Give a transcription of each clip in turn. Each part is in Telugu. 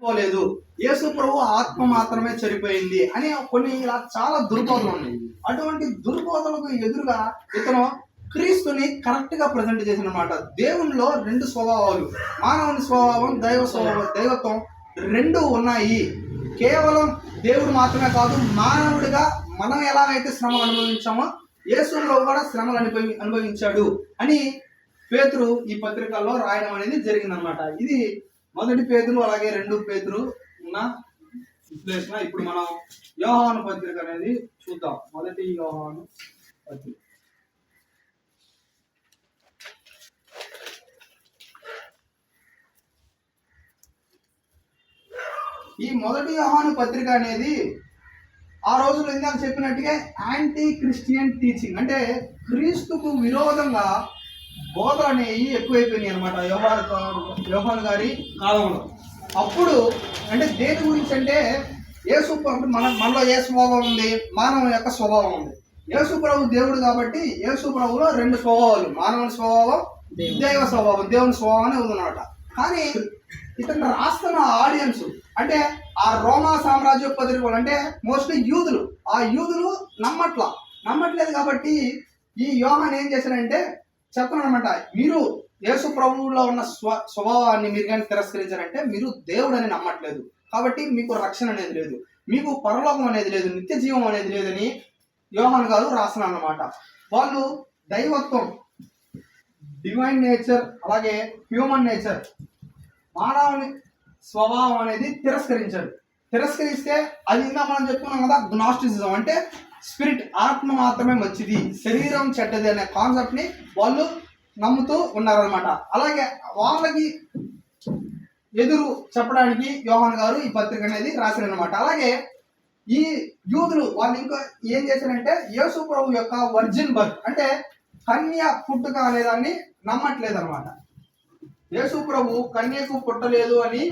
చనిపోలేదు, యేసు ప్రభు ఆత్మ మాత్రమే చనిపోయింది అని కొన్ని ఇలా చాలా దుర్బోధలు ఉన్నాయి. అటువంటి దుర్బోధలకు ఎదురుగా ఇతను క్రీస్తుని కరెక్ట్ గా ప్రజెంట్ చేసిన మాట. దేవునిలో రెండు స్వభావాలు, మానవుని స్వభావం, దైవత్వం రెండు ఉన్నాయి. కేవలం దేవుడు మాత్రమే కాదు, మానవుడిగా మనం ఎలాగైతే శ్రమలు అనుభవించామో యేసులో కూడా శ్రమలు అనుభవించాడు అని పేతురు ఈ పత్రికల్లో రాయడం అనేది జరిగిందనమాట. ఇది మొదటి పేతురు అలాగే 2 పేతురు ఉన్న విశ్లేషణ. ఇప్పుడు మనం యోహాను పత్రిక అనేది చూద్దాం. మొదటి యోహాను పత్రిక. ఈ మొదటి యోహాను పత్రిక అనేది ఆ రోజుల్లో ఇందాక చెప్పినట్టుగా యాంటీ క్రిస్టియన్ టీచింగ్, అంటే క్రీస్తుకు విరోధంగా బోధలు అనేవి ఎక్కువైపోయినాయి అనమాట యోహాను గారి కాలంలో. అప్పుడు అంటే దేని గురించి అంటే యేసు మనలో ఏ స్వభావం ఉంది, మానవుని యొక్క స్వభావం ఉంది. యేసు ప్రభు దేవుడు కాబట్టి యేసు ప్రభులో 2 స్వభావాలు, మానవుని స్వభావం, దైవ స్వభావం, దేవుని స్వభావం అనేది ఉందన్నమాట. కానీ ఇతను రాస్తున్న ఆడియన్స్ అంటే ఆ రోమా సామ్రాజ్య పత్రికలు, అంటే మోస్ట్లీ యూదులు, ఆ యూదులు నమ్మట్లేదు కాబట్టి ఈ యోహాను ఏం చేశారంటే చెప్తున్నాడు అనమాట, మీరు యేసు ప్రభువులో ఉన్న స్వభావాన్ని మీరు కానీ తిరస్కరించారంటే మీరు దేవుడు అని నమ్మట్లేదు, కాబట్టి మీకు రక్షణ అనేది లేదు, మీకు పరలోకం అనేది లేదు, నిత్య జీవం అనేది లేదని యోహాను గారు రాస్తున్నారు అన్నమాట. వాళ్ళు దైవత్వం, డివైన్ నేచర్, అలాగే హ్యూమన్ నేచర్, మానవుని స్వభావం అనేది తిరస్కరిస్తే అది ఇంకా మనం చెప్పుకున్నాం కదా, గ్నాస్టిసిజం అంటే స్పిరిట్, ఆత్మ మాత్రమే మంచిది, శరీరం చెడ్డది అనే కాన్సెప్ట్ ని వాళ్ళు నమ్ముతూ ఉన్నారనమాట. అలాగే వాళ్ళకి ఎదురు చెప్పడానికి యోహాను గారు ఈ పత్రిక అనేది రాశారనమాట. అలాగే ఈ యూదులు వాళ్ళు ఇంకా ఏం చేశారంటే యేసు ప్రభు యొక్క వర్జిన్ బర్త్ అంటే కన్య పుట్టుక అనేదాన్ని నమ్మట్లేదు అనమాట. యేసు ప్రభు కన్యకు పుట్టలేదు అని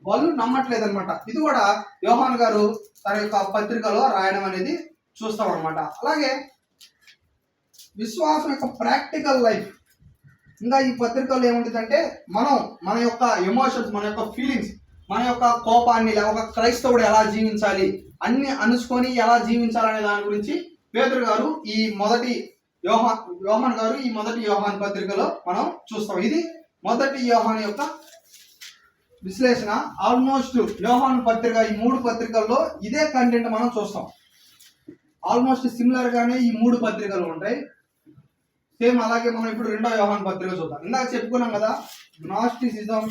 వాళ్ళు నమ్మట్లేదు అనమాట. ఇది కూడా యోహాను గారు తన యొక్క పత్రికలో రాయడం అనేది చూస్తాం అనమాట. అలాగే విశ్వాసం యొక్క ప్రాక్టికల్ లైఫ్, ఇంకా ఈ పత్రికలో ఏముంటుందంటే మన యొక్క ఎమోషన్స్, మన యొక్క ఫీలింగ్స్, మన యొక్క కోపాన్ని, లేక క్రైస్తవుడు ఎలా జీవించాలి, అన్ని అనుసుకొని ఎలా జీవించాలనే దాని గురించి పేతురు గారు ఈ మొదటి యోహాను గారు ఈ మొదటి యోహాను పత్రికలో మనం చూస్తాం. ఇది మొదటి యోహాను యొక్క విశ్లేషణ. ఆల్మోస్ట్ యోహాను పత్రిక ఈ 3 పత్రికల్లో ఇదే కంటెంట్ మనం చూస్తాం. ఆల్మోస్ట్ సిమిలర్ గానే ఈ 3 పత్రికలు ఉంటాయి. సేమ్ అలాగే మనం ఇప్పుడు 2వ యోహాను పత్రిక చూద్దాం. ఇందాక చెప్పుకున్నాం కదా, గ్నాస్టిసిజం,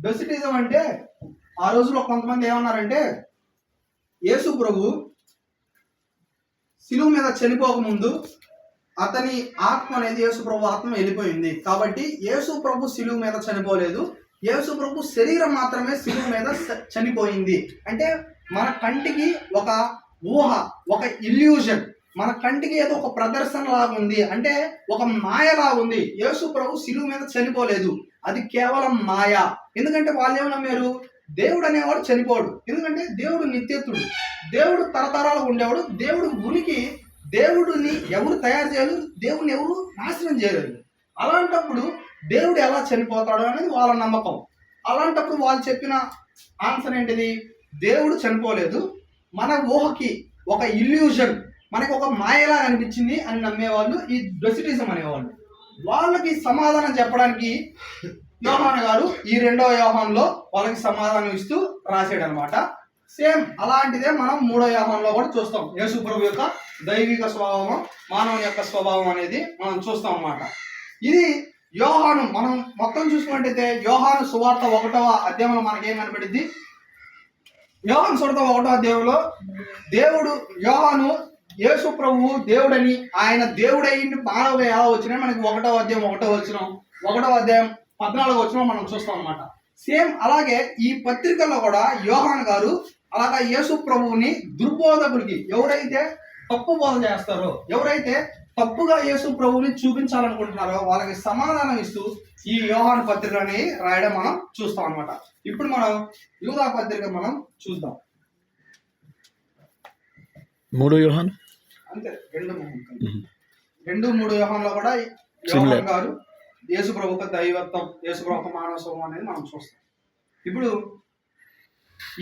డొసిటిజం అంటే ఆ రోజుల్లో కొంతమంది ఏమన్నారంటే యేసు ప్రభు శిలువ మీద చనిపోకముందు అతని ఆత్మ అనేది యేసు ప్రభు ఆత్మ వెళ్ళిపోయింది, కాబట్టి యేసు ప్రభు శిలువ మీద చనిపోలేదు, యేసు ప్రభు శరీరం మాత్రమే శిలువ మీద చనిపోయింది. అంటే మన కంటికి ఒక ఊహ, ఒక ఇల్యూజన్, మన కంటికి ఏదో ఒక ప్రదర్శన లాగా ఉంది, అంటే ఒక మాయలా ఉంది. యేసు ప్రభు శిలువ మీద చనిపోలేదు, అది కేవలం మాయ. ఎందుకంటే వాళ్ళు ఏమో నమ్మారు, దేవుడు అనేవాడు చనిపోడు, ఎందుకంటే దేవుడు నిత్యత్తుడు, దేవుడు తరతరాలు ఉండేవాడు, దేవుడు ఉనికి, దేవుడిని ఎవరు తయారు చేయలేరు, దేవుడిని ఎవరు నాశనం చేయలేరు. అలాంటప్పుడు దేవుడు ఎలా చనిపోతాడు అనేది వాళ్ళ నమ్మకం. అలాంటప్పుడు వాళ్ళు చెప్పిన ఆన్సర్ ఏంటిది, దేవుడు చనిపోలేదు, మన ఊహకి ఒక ఇల్యూజన్, మనకి ఒక మాయలా అనిపించింది అని నమ్మేవాళ్ళు ఈ డొసిటిజం అనేవాళ్ళు. వాళ్ళకి సమాధానం చెప్పడానికి యోహాను గారు ఈ 2వ యోహానులో వాళ్ళకి సమాధానం ఇస్తూ రాసాడు అనమాట. సేమ్ అలాంటిదే మనం 3వ యోహానులో కూడా చూస్తాం. యేసు ప్రభు యొక్క దైవిక స్వభావం, మానవుని యొక్క స్వభావం అనేది మనం చూస్తాం అన్నమాట. ఇది యోహాను మనం మొత్తం చూసుకున్నట్టయితే యోహాను సువార్త 1వ అధ్యాయంలో మనకేం కనబడింది, యోహాను సువార్త 1వ అధ్యాయంలో దేవుడు యోహాను యేసు ప్రభువు దేవుడని, ఆయన దేవుడైంది మానవుగా ఎలా వచ్చినా మనకి 1వ అధ్యాయం 1వ వచనం, 1వ అధ్యాయం 14వ వచనం మనం చూస్తాం అన్నమాట. సేమ్ అలాగే ఈ పత్రికల్లో కూడా యోహాను గారు అలాగా యేసు ప్రభువుని దుర్బోధకుడికి, ఎవరైతే తప్పు బోధ చేస్తారో, ఎవరైతే తప్పుగా యేసు ప్రభువుని చూపించాలనుకుంటున్నారో వాళ్ళకి సమాధానం ఇస్తూ ఈ యోహాను పత్రికని రాయడం మనం చూస్తాం అనమాట. ఇప్పుడు మనం యూదా పత్రిక మనం చూద్దాం. 3 యోహాను అంతే, 2, 3 యోహానులో కూడా యోహాను గారు యేసు ప్రభు యొక్క దైవత్వం, యేసు ప్రభు యొక్క మానవ స్వభావం అనేది మనం చూస్తాం. ఇప్పుడు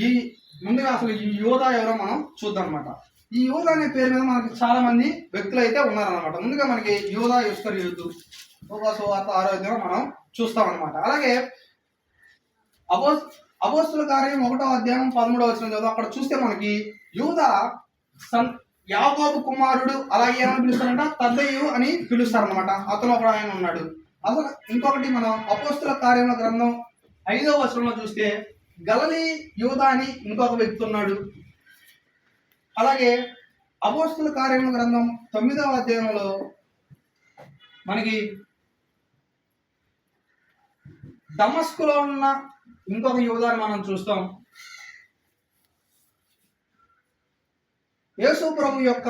ఈ ముందుగా అసలు ఈ యోధ ఎవరో మనం చూద్దాం అనమాట. ఈ యోధ అనే పేరు మీద మనకి చాలా మంది వ్యక్తులు అయితే ఉన్నారనమాట. ముందుగా మనకి యోధ ఇస్కరియోతు సువార్త 6వ అధ్యాయం మనం చూస్తాం అనమాట. అలాగే అపోస్తుల కార్యం 1వ అధ్యాయం 13వ వచనం చదువు. అక్కడ చూస్తే మనకి యూదా యాకోబు కుమారుడు, అలాగే ఏమని పిలుస్తారంట, తద్దయ్యు అని పిలుస్తారనమాట. అతను ఒక ఆయన ఉన్నాడు. అసలు ఇంకొకటి మనం అపోస్తుల కార్యముల గ్రంథం 5వ వచనంలో చూస్తే గలలి యూదా అని ఇంకొక వ్యక్తి ఉన్నాడు. అలాగే అపోస్తుల కార్యముల గ్రంథం 9వ అధ్యాయంలో మనకి దమస్కులో ఉన్న ఇంకొక యూదాని మనం చూస్తాం. యేసు ప్రభు యొక్క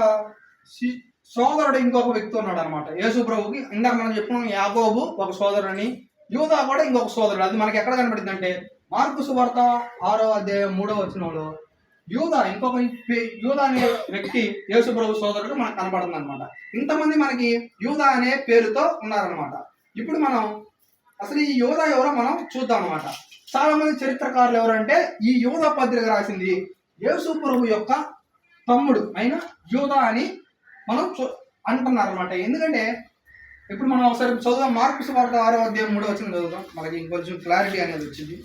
సోదరుడు ఇంకొక వ్యక్తి ఉన్నాడు అనమాట. యేసు ప్రభుకి ఇందాక మనం చెప్పుకున్నాం యాకోబు ఒక సోదరుని, యూదా కూడా ఇంకొక సోదరుడు. అది మనకి ఎక్కడ కనబడింది అంటే మార్కు సువార్త 6వ అధ్యాయం 3వ వచనంలో యూదా అనే వ్యక్తి యేసు ప్రభు సోదరుడు మనకు కనబడుతుంది అనమాట. ఇంతమంది మనకి యూదా అనే పేరుతో ఉన్నారనమాట. ఇప్పుడు మనం అసలు ఈ యూదా ఎవరో మనం చూద్దాం అనమాట. చాలా మంది చరిత్రకారులు ఎవరంటే ఈ యూదా పత్రిక రాసింది యేసు ప్రభు యొక్క తమ్ముడు అయిన యూదా అని మనం అంటున్నారు అనమాట. ఎందుకంటే ఇప్పుడు మనం ఒకసారి చదువుదాం. మార్కు సువార్త 6వ అధ్యాయం 3వ వచనం చదువుదాం. మనకి ఇంకొంచెం క్లారిటీ అనేది వచ్చింది.